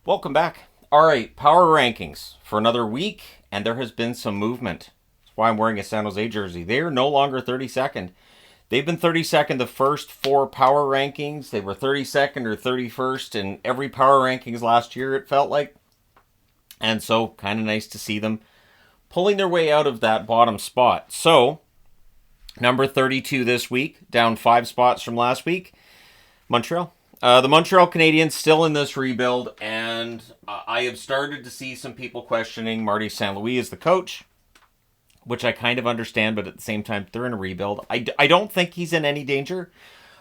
Welcome back. All right, power rankings for another week, and there has been some movement. That's why I'm wearing a San Jose jersey. They are no longer 32nd. They've been 32nd the first four power rankings. They were 32nd or 31st in every power rankings last year, it felt like. And so, kind of nice to see them pulling their way out of that bottom spot. So, number 32 this week, down 5 spots from last week, Montreal. The Montreal Canadiens still in this rebuild, and I have started to see some people questioning Marty St. Louis as the coach, which I kind of understand, but at the same time, they're in a rebuild. I don't think he's in any danger,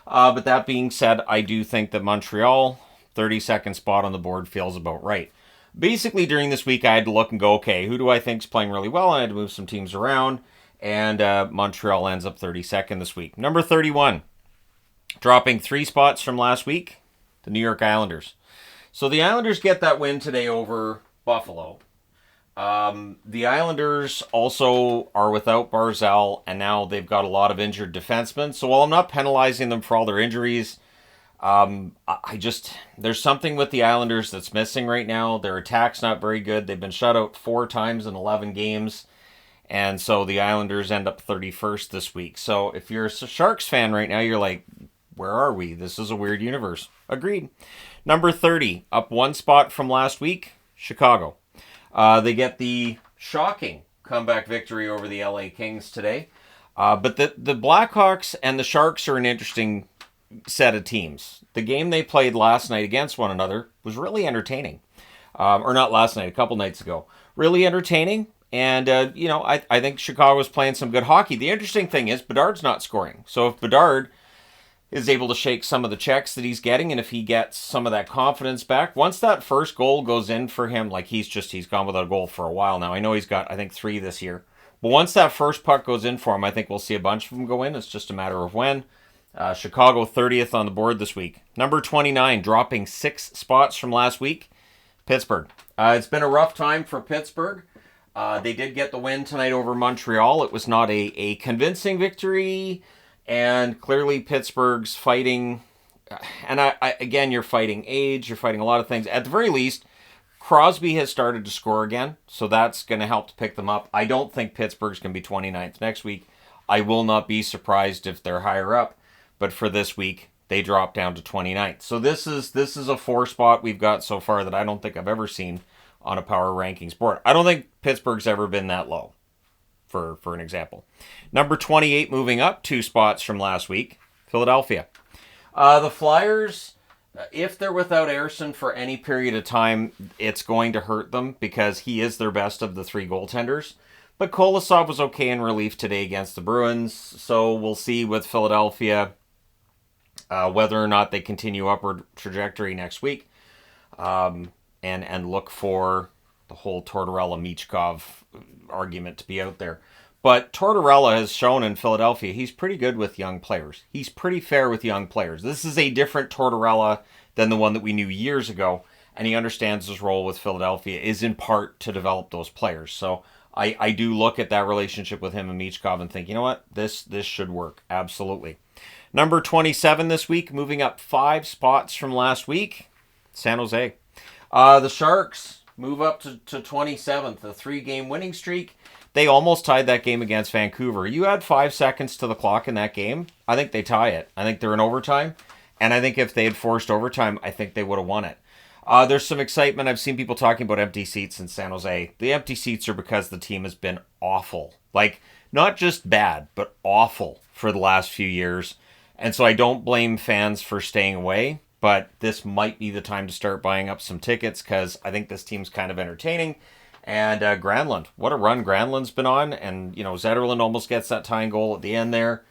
but that being said, I do think that Montreal, 32nd spot on the board, feels about right. Basically, during this week, I had to look and go, okay, who do I think is playing really well? I had to move some teams around, and Montreal ends up 32nd this week. Number 31. Dropping 3 spots from last week, the New York Islanders. So the Islanders get that win today over Buffalo. The Islanders also are without Barzal, and now they've got a lot of injured defensemen. So while I'm not penalizing them for all their injuries, there's something with the Islanders that's missing right now. Their attack's not very good. They've been shut out 4 times in 11 games. And so the Islanders end up 31st this week. So if you're a Sharks fan right now, you're like, where are we? This is a weird universe. Agreed. Number 30, up 1 spot from last week, Chicago. They get the shocking comeback victory over the LA Kings today. But the Blackhawks and the Sharks are an interesting set of teams. The game they played last night against one another was really entertaining. Or not last night, a couple nights ago. Really entertaining. And, I think Chicago's playing some good hockey. The interesting thing is Bedard's not scoring. So if Bedard is able to shake some of the checks that he's getting, and if he gets some of that confidence back, once that first goal goes in for him, like he's gone without a goal for a while now. I know he's got, I think, 3 this year. But once that first puck goes in for him, I think we'll see a bunch of them go in. It's just a matter of when. Chicago 30th on the board this week. Number 29, dropping 6 spots from last week, Pittsburgh. It's been a rough time for Pittsburgh. They did get the win tonight over Montreal. It was not a convincing victory, and clearly Pittsburgh's fighting. And again, you're fighting age, you're fighting a lot of things. At the very least, Crosby has started to score again, so that's going to help to pick them up. I don't think Pittsburgh's going to be 29th next week. I will not be surprised if they're higher up, but for this week, they drop down to 29th. So this is a 4 spot we've got so far that I don't think I've ever seen on a power rankings board. I don't think Pittsburgh's ever been that low, for an example. Number 28 moving up 2 spots from last week, Philadelphia. The Flyers, if they're without Ersson for any period of time, it's going to hurt them because he is their best of the 3 goaltenders. But Kolosov was okay in relief today against the Bruins, so we'll see with Philadelphia whether or not they continue upward trajectory next week. And look for the whole Tortorella-Michkov argument to be out there. But Tortorella has shown in Philadelphia he's pretty good with young players. He's pretty fair with young players. This is a different Tortorella than the one that we knew years ago, and he understands his role with Philadelphia is in part to develop those players. So I do look at that relationship with him and Michkov and think, you know what, this should work. Absolutely. Number 27 this week, moving up 5 spots from last week, San Jose. The Sharks move up to 27th, a 3-game winning streak. They almost tied that game against Vancouver. You had 5 seconds to the clock in that game. I think they tie it. I think they're in overtime. And I think if they had forced overtime, I think they would have won it. There's some excitement. I've seen people talking about empty seats in San Jose. The empty seats are because the team has been awful. Like, not just bad, but awful for the last few years. And so I don't blame fans for staying away. But this might be the time to start buying up some tickets because I think this team's kind of entertaining. And Granlund, what a run Granlund's been on. And, Zetterlund almost gets that tying goal at the end there.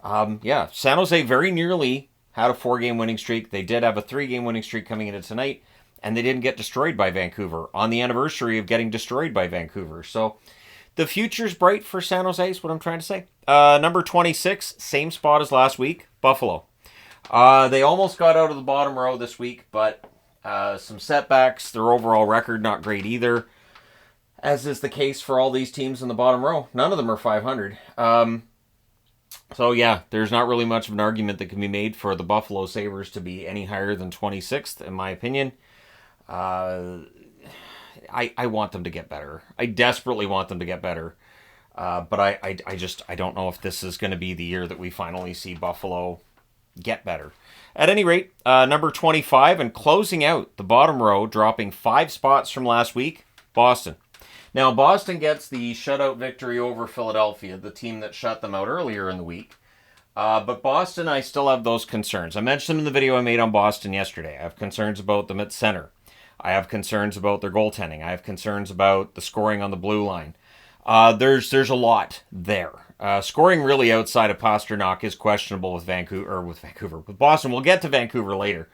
San Jose very nearly had a 4-game winning streak. They did have a 3-game winning streak coming into tonight. And they didn't get destroyed by Vancouver on the anniversary of getting destroyed by Vancouver. So the future's bright for San Jose is what I'm trying to say. Number 26, same spot as last week, Buffalo. They almost got out of the bottom row this week, but some setbacks. Their overall record not great either, as is the case for all these teams in the bottom row. None of them are 500. There's not really much of an argument that can be made for the Buffalo Sabres to be any higher than 26th, in my opinion. I want them to get better. I desperately want them to get better. But I don't know if this is going to be the year that we finally see Buffalo get better. At any rate, number 25 and closing out the bottom row, dropping 5 spots from last week, Boston. Now, Boston gets the shutout victory over Philadelphia, the team that shut them out earlier in the week. But Boston, I still have those concerns. I mentioned them in the video I made on Boston yesterday. I have concerns about them at center. I have concerns about their goaltending. I have concerns about the scoring on the blue line. There's a lot there. Scoring really outside of Pastrnak is questionable with Boston. We'll get to Vancouver later.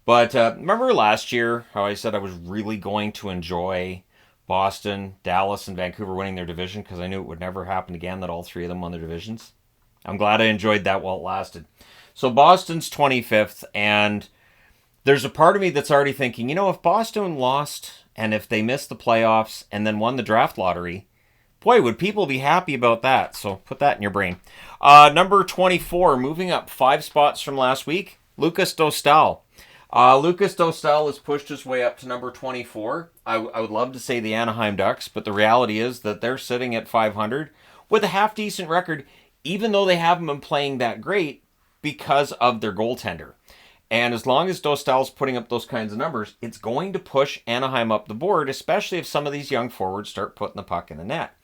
But remember last year how I said I was really going to enjoy Boston, Dallas, and Vancouver winning their division because I knew it would never happen again that all 3 of them won their divisions? I'm glad I enjoyed that while it lasted. So Boston's 25th, and there's a part of me that's already thinking, if Boston lost and if they missed the playoffs and then won the draft lottery, boy, would people be happy about that. So put that in your brain. Number 24, moving up 5 spots from last week, Lucas Dostal. Lucas Dostal has pushed his way up to number 24. I would love to say the Anaheim Ducks, but the reality is that they're sitting at 500 with a half-decent record, even though they haven't been playing that great because of their goaltender. And as long as Dostal's putting up those kinds of numbers, it's going to push Anaheim up the board, especially if some of these young forwards start putting the puck in the net.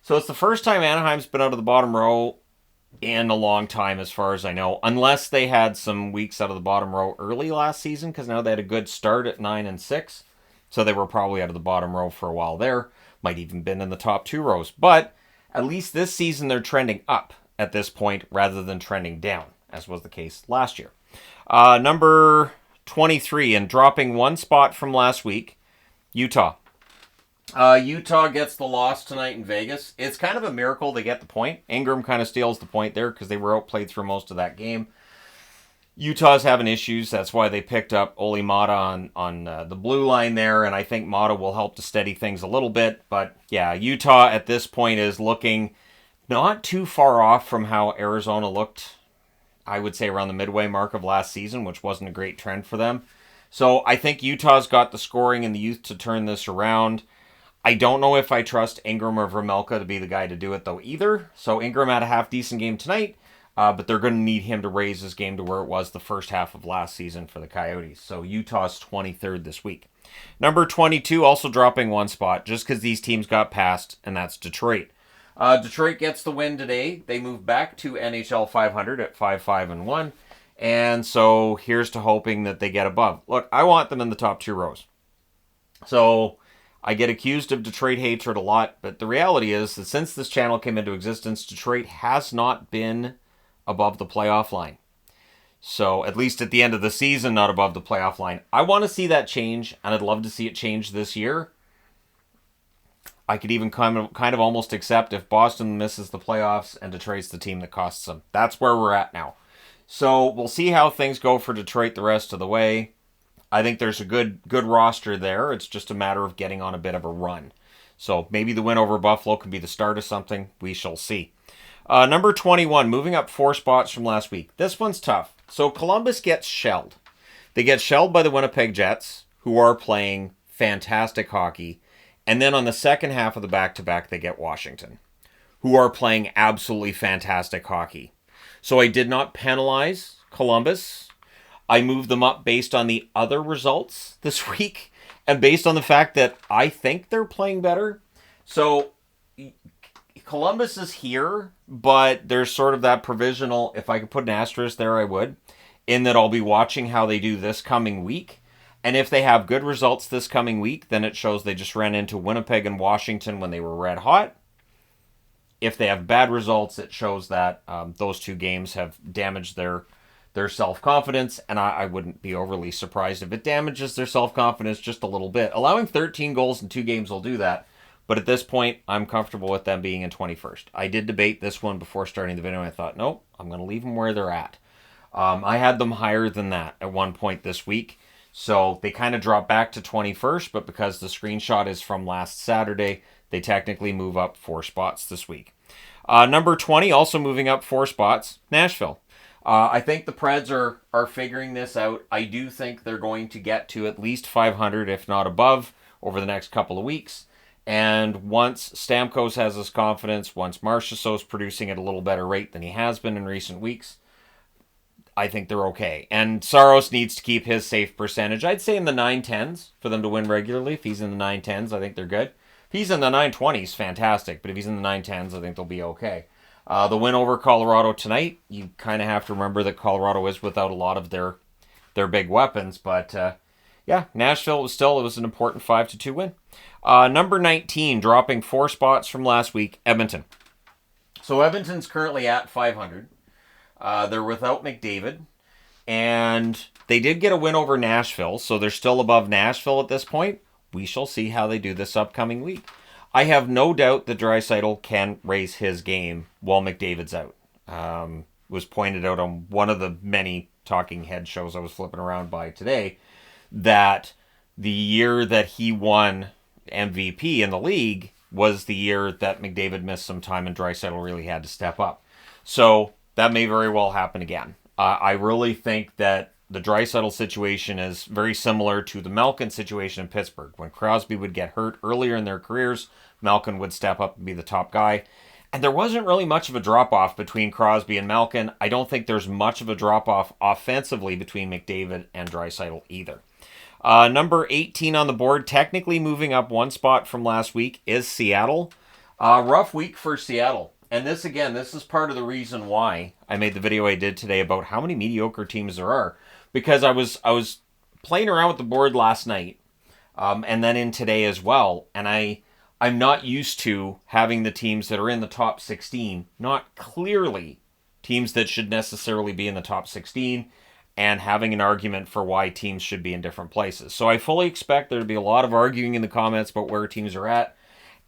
So it's the first time Anaheim's been out of the bottom row in a long time, as far as I know, unless they had some weeks out of the bottom row early last season, because now they had a good start at 9-6. So they were probably out of the bottom row for a while there. Might even been in the top 2 rows. But at least this season they're trending up at this point rather than trending down, as was the case last year. Number 23, and dropping 1 spot from last week, Utah. Utah gets the loss tonight in Vegas. It's kind of a miracle they get the point. Ingram kind of steals the point there because they were outplayed through most of that game. Utah's having issues. That's why they picked up Oli Mata on the blue line there, and I think Mata will help to steady things a little bit. But yeah, Utah at this point is looking not too far off from how Arizona looked, I would say, around the midway mark of last season, which wasn't a great trend for them. So I think Utah's got the scoring and the youth to turn this around. I don't know if I trust Ingram or Vermelka to be the guy to do it, though, either. So Ingram had a half-decent game tonight, but they're going to need him to raise his game to where it was the first half of last season for the Coyotes. So Utah's 23rd this week. Number 22, also dropping 1 spot, just because these teams got passed, and that's Detroit. Detroit gets the win today. They move back to NHL 500 at 5-5-1. And so here's to hoping that they get above. Look, I want them in the top 2 rows. So I get accused of Detroit hatred a lot, but the reality is that since this channel came into existence, Detroit has not been above the playoff line. So at least at the end of the season, not above the playoff line. I want to see that change, and I'd love to see it change this year. I could even kind of almost accept if Boston misses the playoffs and Detroit's the team that costs them. That's where we're at now. So we'll see how things go for Detroit the rest of the way. I think there's a good roster there. It's just a matter of getting on a bit of a run. So maybe the win over Buffalo can be the start of something. We shall see. Number 21, moving up 4 spots from last week. This one's tough. So Columbus gets shelled. They get shelled by the Winnipeg Jets, who are playing fantastic hockey. And then on the second half of the back-to-back, they get Washington, who are playing absolutely fantastic hockey. So I did not penalize Columbus. I moved them up based on the other results this week and based on the fact that I think they're playing better. So Columbus is here, but there's sort of that provisional, if I could put an asterisk there, I would, in that I'll be watching how they do this coming week. And if they have good results this coming week, then it shows they just ran into Winnipeg and Washington when they were red hot. If they have bad results, it shows that those 2 games have damaged their self-confidence, and I wouldn't be overly surprised if it damages their self-confidence just a little bit. Allowing 13 goals in 2 games will do that, but at this point, I'm comfortable with them being in 21st. I did debate this one before starting the video, and I thought, nope, I'm going to leave them where they're at. I had them higher than that at one point this week. So they kind of drop back to 21st, but because the screenshot is from last Saturday, they technically move up 4 spots this week. Number 20, also moving up 4 spots, Nashville. I think the Preds are figuring this out. I do think they're going to get to at least 500, if not above, over the next couple of weeks. And once Stamkos has his confidence, once Marchessault's producing at a little better rate than he has been in recent weeks, I think they're okay. And Saros needs to keep his safe percentage. I'd say in the 9-10s for them to win regularly. If he's in the 9-10s, I think they're good. If he's in the 9-20s, fantastic. But if he's in the 9-10s, I think they'll be okay. The win over Colorado tonight, you kind of have to remember that Colorado is without a lot of their big weapons. But yeah, Nashville it was an important 5-2 win. Number 19, dropping 4 spots from last week, Edmonton. So Edmonton's currently at 500. They're without McDavid. And they did get a win over Nashville, so they're still above Nashville at this point. We shall see how they do this upcoming week. I have no doubt that Draisaitl can raise his game while McDavid's out. It was pointed out on one of the many talking head shows I was flipping around by today that the year that he won MVP in the league was the year that McDavid missed some time and Draisaitl really had to step up. So that may very well happen again. I really think that the Draisaitl situation is very similar to the Malkin situation in Pittsburgh. When Crosby would get hurt earlier in their careers, Malkin would step up and be the top guy. And there wasn't really much of a drop-off between Crosby and Malkin. I don't think there's much of a drop-off offensively between McDavid and Draisaitl either. Number 18 on the board, technically moving up 1 spot from last week, is Seattle. Rough week for Seattle. And this is part of the reason why I made the video I did today about how many mediocre teams there are. Because I was playing around with the board last night, and then in today as well, and I'm not used to having the teams that are in the top 16, not clearly teams that should necessarily be in the top 16, and having an argument for why teams should be in different places. So I fully expect there to be a lot of arguing in the comments about where teams are at,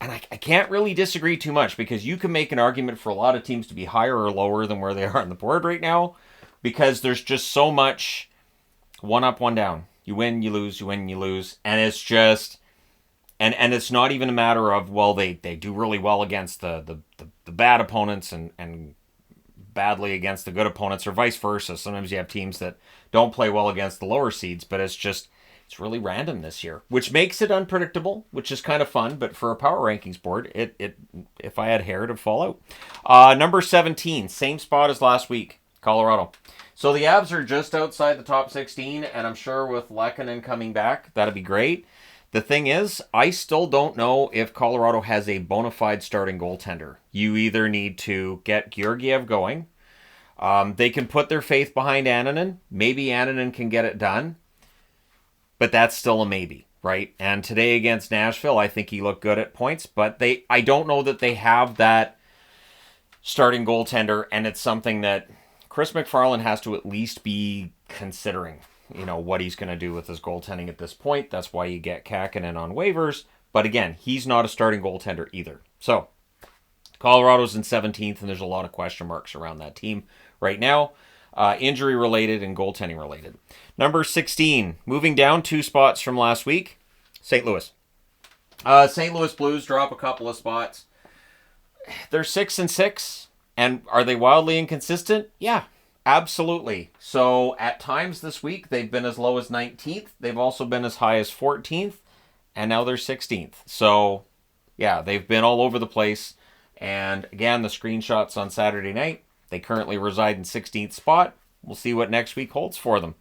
and I can't really disagree too much, because you can make an argument for a lot of teams to be higher or lower than where they are on the board right now, because there's just so much one up, one down. You win, you lose, you win, you lose. And it's just, and it's not even a matter of, well, they do really well against the bad opponents and badly against the good opponents, or vice versa. Sometimes you have teams that don't play well against the lower seeds, but it's really random this year, which makes it unpredictable, which is kind of fun. But for a power rankings board, if I had hair, it'd fall out. Number 17, same spot as last week, Colorado. So the Avs are just outside the top 16, and I'm sure with Lehkonen coming back, that'd be great. The thing is, I still don't know if Colorado has a bona fide starting goaltender. You either need to get Georgiev going. They can put their faith behind Anaheim. Maybe Anaheim can get it done. But that's still a maybe, right? And today against Nashville, I think he looked good at points. But I don't know that they have that starting goaltender, and it's something that Chris McFarland has to at least be considering, what he's going to do with his goaltending at this point. That's why you get Kakkonen on waivers. But again, he's not a starting goaltender either. So, Colorado's in 17th, and there's a lot of question marks around that team right now. Injury-related and goaltending-related. Number 16, moving down 2 spots from last week, St. Louis. St. Louis Blues drop a couple of spots. They're 6-6. And are they wildly inconsistent? Yeah, absolutely. So at times this week, they've been as low as 19th. They've also been as high as 14th. And now they're 16th. So, yeah, they've been all over the place. And again, the screenshots on Saturday night, they currently reside in 16th spot. We'll see what next week holds for them.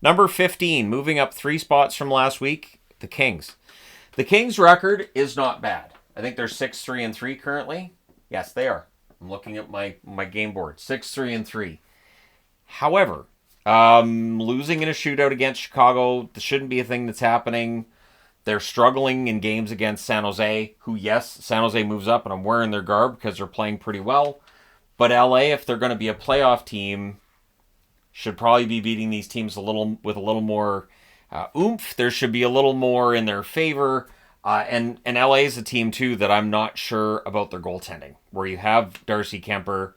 Number 15, moving up 3 spots from last week, the Kings. The Kings' record is not bad. I think they're 6-3-3 currently. Yes, they are. I'm looking at my game board. 6-3-3. However, losing in a shootout against Chicago, this shouldn't be a thing that's happening. They're struggling in games against San Jose, who, yes, San Jose moves up, and I'm wearing their garb because they're playing pretty well. But LA, if they're going to be a playoff team, should probably be beating these teams with a little more oomph. There should be a little more in their favor. And LA is a team, too, that I'm not sure about their goaltending, where you have Darcy Kemper,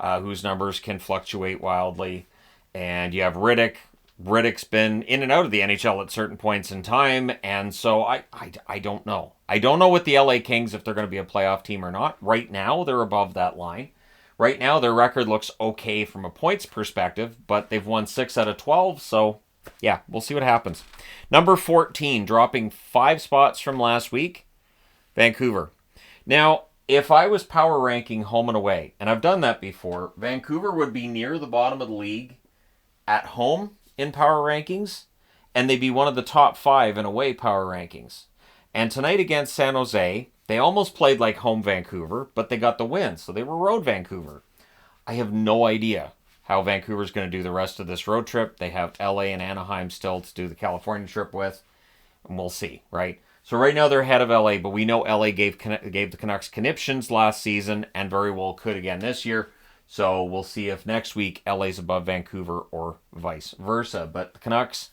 whose numbers can fluctuate wildly, and you have Riddick. Riddick's been in and out of the NHL at certain points in time, and so I don't know. I don't know with the LA Kings if they're going to be a playoff team or not. Right now, they're above that line. Right now, their record looks okay from a points perspective, but they've won 6 out of 12, so yeah, we'll see what happens. Number 14, dropping 5 spots from last week, Vancouver. Now, if I was power ranking home and away, and I've done that before, Vancouver would be near the bottom of the league at home in power rankings, and they'd be one of the top 5 in away power rankings. And tonight against San Jose, they almost played like home Vancouver, but they got the win, so they were road Vancouver. I have no idea how Vancouver's going to do the rest of this road trip. They have LA and Anaheim still to do the California trip with, and we'll see, right? So right now they're ahead of LA, but we know LA gave the Canucks conniptions last season and very well could again this year. So we'll see if next week LA's above Vancouver or vice versa. But the Canucks,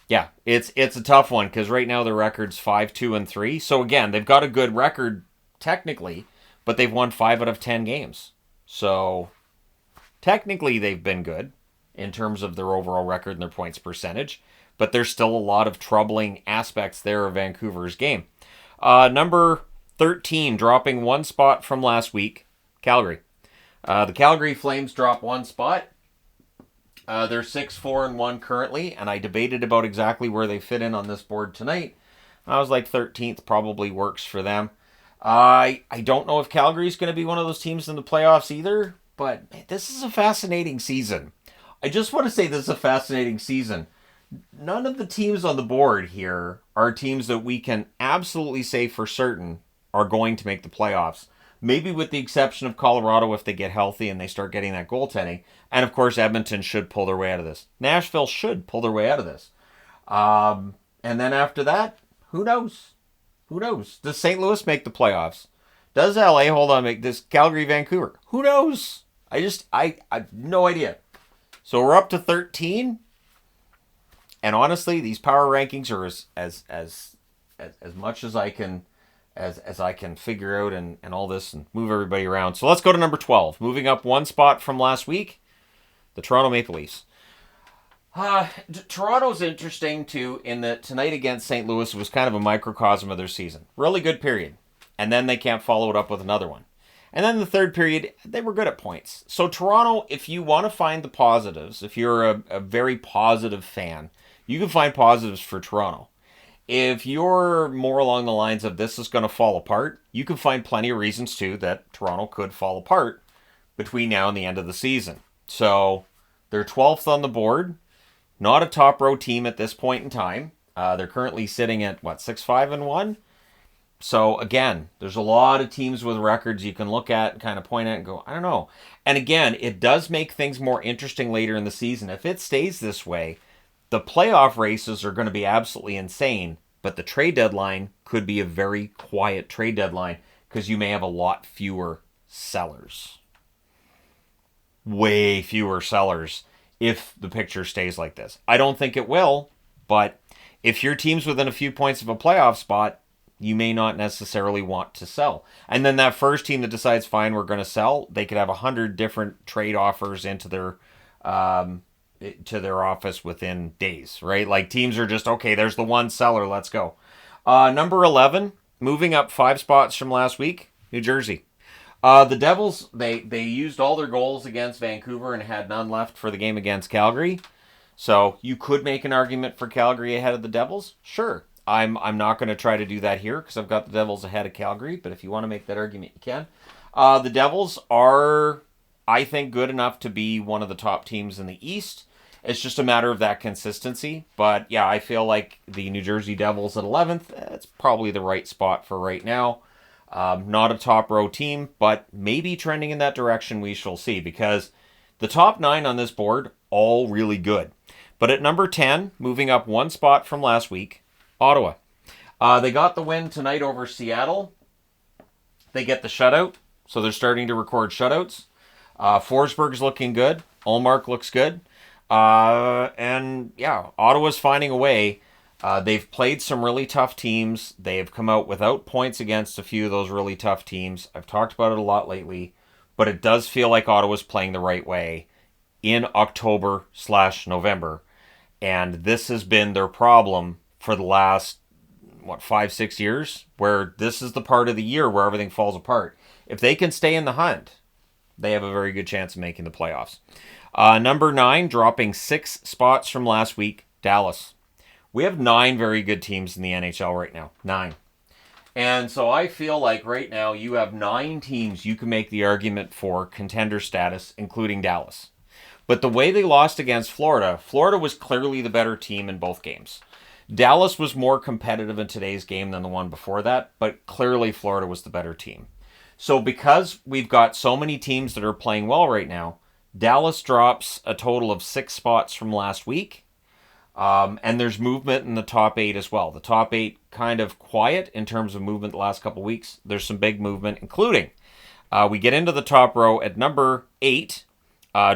yeah, it's a tough one because right now their record's 5-2-3. So again, they've got a good record technically, but they've won 5 out of 10 games. So technically they've been good in terms of their overall record and their points percentage, but there's still a lot of troubling aspects there of Vancouver's game. Number 13, dropping 1 spot from last week, Calgary. The Calgary Flames dropped 1 spot. They're 6-4-1 currently, and I debated about exactly where they fit in on this board tonight. I was like 13th probably works for them. I don't know if Calgary's going to be one of those teams in the playoffs either, but man, this is a fascinating season. I just want to say this is a fascinating season. None of the teams on the board here are teams that we can absolutely say for certain are going to make the playoffs. Maybe with the exception of Colorado if they get healthy and they start getting that goaltending. And of course, Edmonton should pull their way out of this. Nashville should pull their way out of this. And then after that, who knows? Who knows? Does St. Louis make the playoffs? Does LA, make this Calgary, Vancouver? Who knows? I have no idea. So we're up to 13. And honestly, these power rankings are as much as I can as I can figure out and all this and move everybody around. So let's go to number 12. Moving up 1 spot from last week, the Toronto Maple Leafs. Toronto's interesting too in that tonight against St. Louis was kind of a microcosm of their season. Really good period. And then they can't follow it up with another one. And then the third period, they were good at points. So Toronto, if you want to find the positives, if you're a very positive fan, you can find positives for Toronto. If you're more along the lines of this is going to fall apart, you can find plenty of reasons too that Toronto could fall apart between now and the end of the season. So they're 12th on the board. Not a top row team at this point in time. They're currently sitting at 6-5-1. So again, there's a lot of teams with records you can look at and kind of point at and go, I don't know. And again, it does make things more interesting later in the season. If it stays this way, the playoff races are going to be absolutely insane, but the trade deadline could be a very quiet trade deadline because you may have a lot fewer sellers. Way fewer sellers if the picture stays like this. I don't think it will, but if your team's within a few points of a playoff spot, you may not necessarily want to sell. And then that first team that decides, fine, we're going to sell, they could have 100 different trade offers into their office within days, right? Like teams are just, okay, there's the one seller, let's go. Number 11, moving up 5 spots from last week, New Jersey. The Devils, they used all their goals against Vancouver and had none left for the game against Calgary. So you could make an argument for Calgary ahead of the Devils. Sure. I'm not going to try to do that here because I've got the Devils ahead of Calgary, but if you want to make that argument, you can. The Devils are, I think, good enough to be one of the top teams in the East. It's just a matter of that consistency. But yeah, I feel like the New Jersey Devils at 11th, that's probably the right spot for right now. Not a top row team, but maybe trending in that direction, we shall see, because the top 9 on this board, all really good. But at number 10, moving up 1 spot from last week, Ottawa. They got the win tonight over Seattle. They get the shutout, so they're starting to record shutouts. Forsberg's looking good. Ullmark looks good. And yeah, Ottawa's finding a way. They've played some really tough teams. They have come out without points against a few of those really tough teams. I've talked about it a lot lately, but it does feel like Ottawa's playing the right way in October/November. And this has been their problem for the last, 5-6 years, where this is the part of the year where everything falls apart. If they can stay in the hunt, they have a very good chance of making the playoffs. Number 9, dropping 6 spots from last week, Dallas. We have 9 very good teams in the NHL right now. 9. And so I feel like right now you have 9 teams you can make the argument for contender status, including Dallas. But the way they lost against Florida, Florida was clearly the better team in both games. Dallas was more competitive in today's game than the one before that, but clearly Florida was the better team. So because we've got so many teams that are playing well right now, Dallas drops a total of 6 spots from last week. And there's movement in the top 8 as well. The top 8 kind of quiet in terms of movement the last couple weeks. There's some big movement, including we get into the top row at number 8,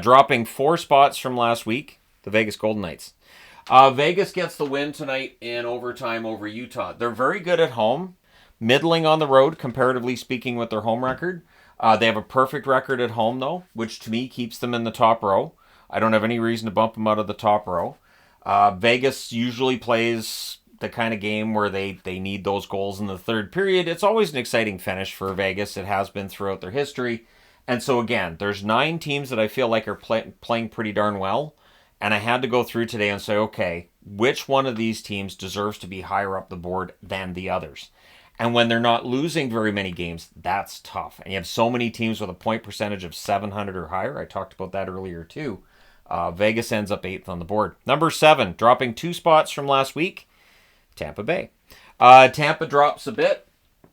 dropping 4 spots from last week, the Vegas Golden Knights. Vegas gets the win tonight in overtime over Utah. They're very good at home, middling on the road, comparatively speaking, with their home record. They have a perfect record at home, though, which to me keeps them in the top row. I don't have any reason to bump them out of the top row. Vegas usually plays the kind of game where they need those goals in the third period. It's always an exciting finish for Vegas. It has been throughout their history. And so, again, there's 9 teams that I feel like are playing pretty darn well. And I had to go through today and say, okay, which one of these teams deserves to be higher up the board than the others? And when they're not losing very many games, that's tough. And you have so many teams with a point percentage of 700 or higher. I talked about that earlier, too. Vegas ends up 8th on the board. Number 7, dropping 2 spots from last week, Tampa Bay. Tampa drops a bit.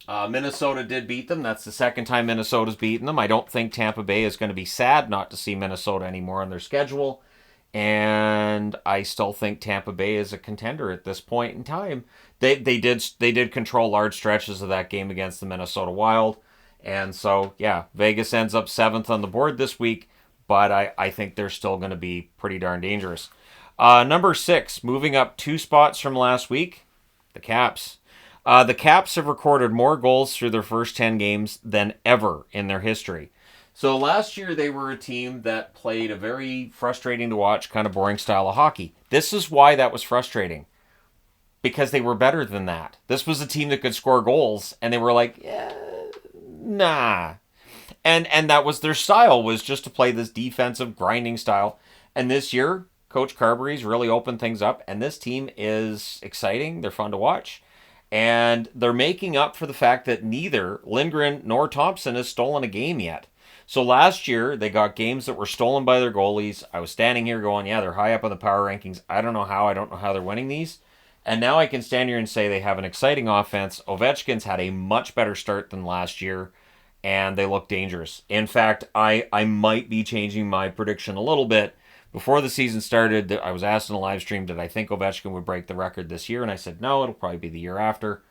Minnesota did beat them. That's the second time Minnesota's beaten them. I don't think Tampa Bay is going to be sad not to see Minnesota anymore on their schedule. And I still think Tampa Bay is a contender at this point in time. They did control large stretches of that game against the Minnesota Wild. And so, yeah, Vegas ends up 7th on the board this week. But I think they're still going to be pretty darn dangerous. Number 6, moving up 2 spots from last week, the Caps. The Caps have recorded more goals through their first 10 games than ever in their history. So last year they were a team that played a very frustrating to watch, kind of boring style of hockey. This is why that was frustrating. Because they were better than that. This was a team that could score goals, and they were like, nah. And that was their style, was just to play this defensive grinding style. And this year, Coach Carberry's really opened things up, and this team is exciting. They're fun to watch. And they're making up for the fact that neither Lindgren nor Thompson has stolen a game yet. So last year, they got games that were stolen by their goalies. I was standing here going, yeah, they're high up on the power rankings. I don't know how they're winning these. And now I can stand here and say they have an exciting offense. Ovechkin's had a much better start than last year, and they look dangerous. In fact, I might be changing my prediction a little bit. Before the season started, I was asked in a live stream, did I think Ovechkin would break the record this year? And I said, no, it'll probably be the year after.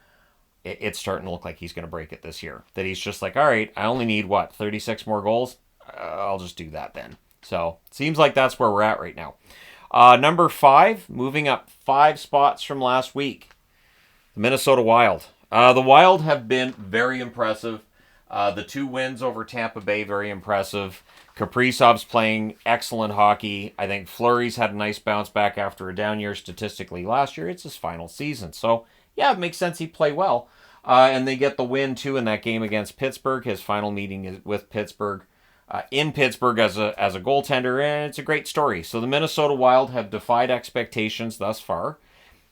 It's starting to look like he's going to break it this year. That he's just like, all right, I only need, 36 more goals? I'll just do that then. So, seems like that's where we're at right now. Number 5, moving up 5 spots from last week, the Minnesota Wild. The Wild have been very impressive. The 2 wins over Tampa Bay, very impressive. Kaprizov's playing excellent hockey. I think Fleury's had a nice bounce back after a down year statistically last year. It's his final season. So, yeah, it makes sense he'd play well. And they get the win, too, in that game against Pittsburgh. His final meeting is with Pittsburgh. In Pittsburgh as a goaltender, and it's a great story. So the Minnesota Wild have defied expectations thus far.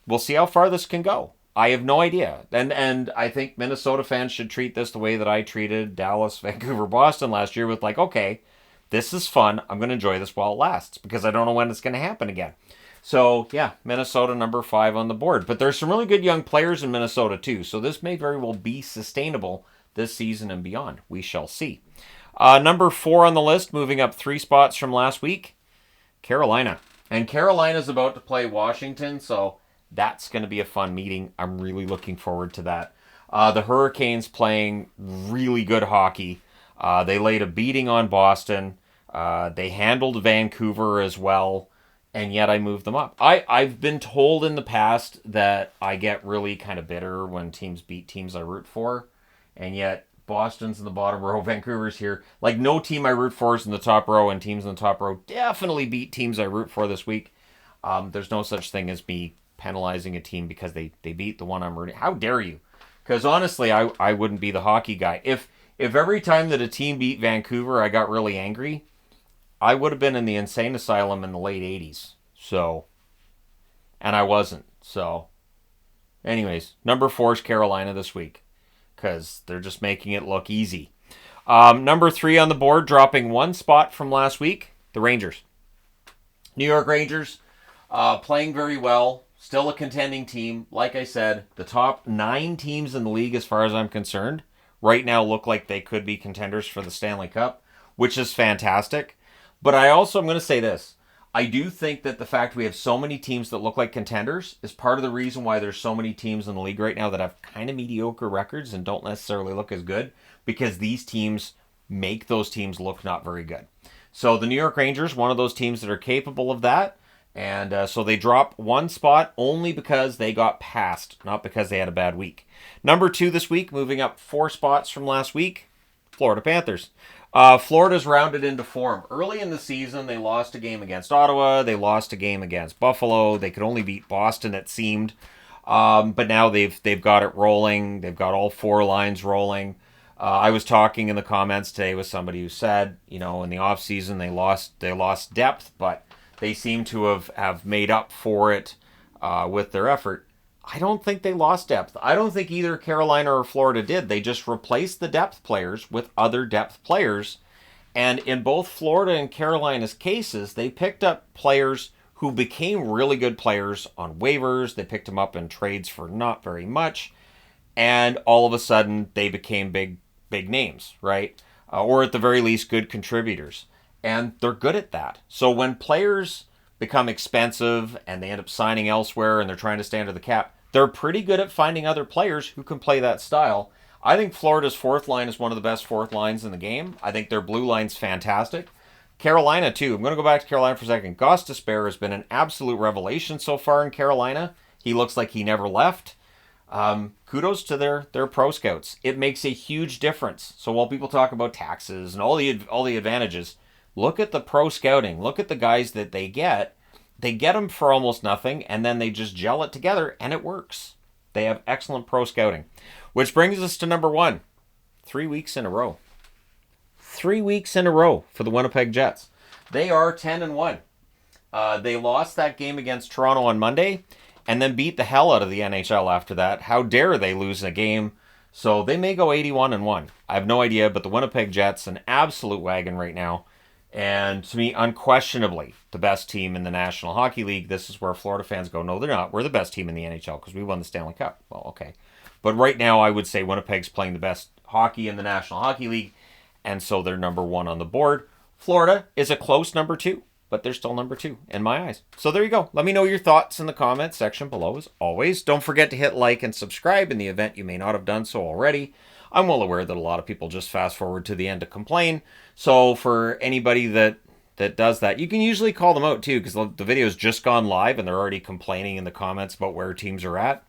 We'll see how far this can go. I have no idea. And I think Minnesota fans should treat this the way that I treated Dallas, Vancouver, Boston last year with like, okay, this is fun. I'm going to enjoy this while it lasts because I don't know when it's going to happen again. So, yeah, Minnesota number 5 on the board. But there's some really good young players in Minnesota, too. So this may very well be sustainable this season and beyond. We shall see. Number 4 on the list, moving up 3 spots from last week, Carolina. And Carolina's about to play Washington, so that's going to be a fun meeting. I'm really looking forward to that. The Hurricanes playing really good hockey. They laid a beating on Boston. They handled Vancouver as well, and yet I moved them up. I've been told in the past that I get really kind of bitter when teams beat teams I root for, and yet Boston's in the bottom row, Vancouver's here. Like, no team I root for is in the top row, and teams in the top row definitely beat teams I root for this week. There's no such thing as me penalizing a team because they beat the one I'm rooting. How dare you? Because honestly, I wouldn't be the hockey guy. If every time that a team beat Vancouver I got really angry, I would have been in the insane asylum in the late 80s. So, and I wasn't. So, anyways, number 4 is Carolina this week because they're just making it look easy. Number 3 on the board, dropping 1 spot from last week, the Rangers. New York Rangers playing very well, still a contending team. Like I said, the top 9 teams in the league as far as I'm concerned right now look like they could be contenders for the Stanley Cup, which is fantastic. But I also am going to say this. I do think that the fact we have so many teams that look like contenders is part of the reason why there's so many teams in the league right now that have kind of mediocre records and don't necessarily look as good, because these teams make those teams look not very good. So the New York Rangers, one of those teams that are capable of that, and so they drop 1 spot only because they got passed, not because they had a bad week. Number 2 this week, moving up 4 spots from last week, Florida Panthers. Florida's rounded into form. Early in the season, they lost a game against Ottawa. They lost a game against Buffalo. They could only beat Boston, it seemed. But now they've got it rolling. They've got all 4 lines rolling. I was talking in the comments today with somebody who said, in the offseason they lost depth, but they seem to have made up for it with their effort. I don't think they lost depth. I don't think either Carolina or Florida did. They just replaced the depth players with other depth players. And in both Florida and Carolina's cases, they picked up players who became really good players on waivers. They picked them up in trades for not very much. And all of a sudden, they became big names, right? Or at the very least, good contributors. And they're good at that. So when players become expensive and they end up signing elsewhere and they're trying to stay under the cap, they're pretty good at finding other players who can play that style. I think Florida's 4th line is one of the best 4th lines in the game. I think their blue line's fantastic. Carolina, too. I'm going to go back to Carolina for a second. Gostisbehere has been an absolute revelation so far in Carolina. He looks like he never left. Kudos to their pro scouts. It makes a huge difference. So while people talk about taxes and all the advantages, look at the pro scouting. Look at the guys that they get. They get them for almost nothing, and then they just gel it together, and it works. They have excellent pro scouting. Which brings us to number 1. 3 weeks in a row. 3 weeks in a row for the Winnipeg Jets. They are 10-1. They lost that game against Toronto on Monday, and then beat the hell out of the NHL after that. How dare they lose a game? So they may go 81-1. I have no idea, but the Winnipeg Jets, an absolute wagon right now. And to me, unquestionably, the best team in the National Hockey League. This is where Florida fans go, no, they're not. We're the best team in the NHL because we won the Stanley Cup. Well, okay. But right now, I would say Winnipeg's playing the best hockey in the National Hockey League, and so they're number 1 on the board. Florida is a close number 2, but they're still number 2 in my eyes. So there you go. Let me know your thoughts in the comments section below, as always. Don't forget to hit like and subscribe in the event you may not have done so already. I'm well aware that a lot of people just fast forward to the end to complain. So for anybody that does that, you can usually call them out too, because the video's just gone live and they're already complaining in the comments about where teams are at.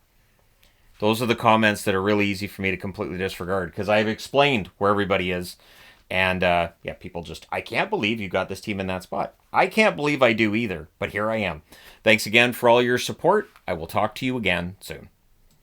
Those are the comments that are really easy for me to completely disregard, because I've explained where everybody is. And people just, I can't believe you got this team in that spot. I can't believe I do either, but here I am. Thanks again for all your support. I will talk to you again soon.